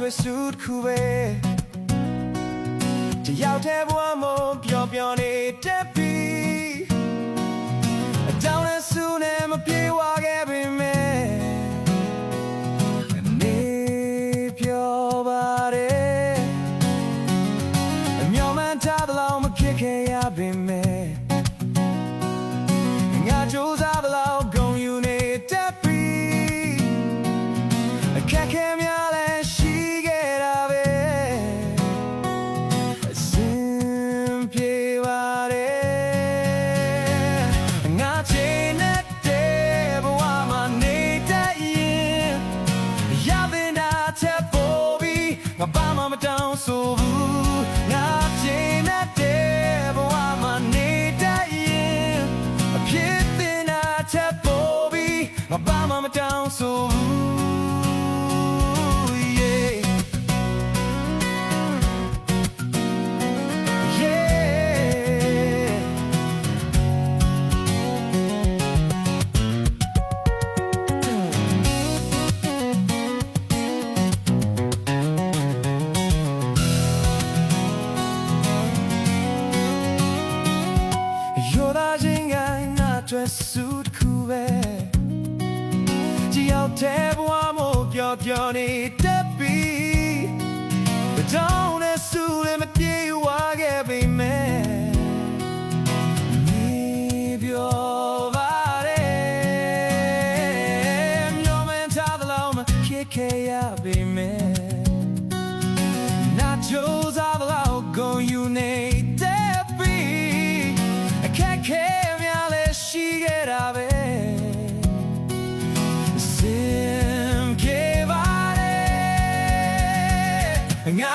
တွေ့စုတစ်ခုပဲတယောက်တည်းဘဝမပျော်ပျော်နေတဲ့ပြီးအကြောင်းနဲ့စုနဲ့မပြေဝခဲ့ပေမဲ့နေပျော်ပါတယ်အမျှော်မှန်းထားသလောက်မဖြစ်ခဲ့ရပေမဲ့ငါကြိုးစားသလောက်ဂုဏ်ယူနေတဲ့ပြီးအခက်ခဲများလည်းရှိခဲ့တာပဲအစဉ်ပြေပါတယ်ငါချိန်နဲ့တဲ့ဘဝမှာနေတတ်ရင်ရတဲ့နာချက်ပေါ်ပြီးငါဘာမှမတောင်းဆိုဘူးငါချိန်နဲ့တဲ့ဘဝမှာနေတတ်ရင်အဖြစ်တင်နာချက်ပေါ်ပြီးငါဘာမှမတောင်းဆိုဘူးရိုးသားခြင်းကငါအတွက်စုတစ်ခုပဲတယောက်တည်းဘဝမို့ပျော်ပျော်နေတတ်ပြီးဘတောင်းနဲ့စုလည်းမပြေဝခဲ့ပေမဲ့နေပျော်ပါတယ်မျှော်မှန်းထားသလောက်မဖြစ်ခဲ့ရပေမဲ့နာကြိုးစားသလောက်ဂုဏ်ယူနေတဲ့ပြီးအခက်ခဲများလည်းရှိခဲ့တာပဲစင်ပြေပါတယ်ငါ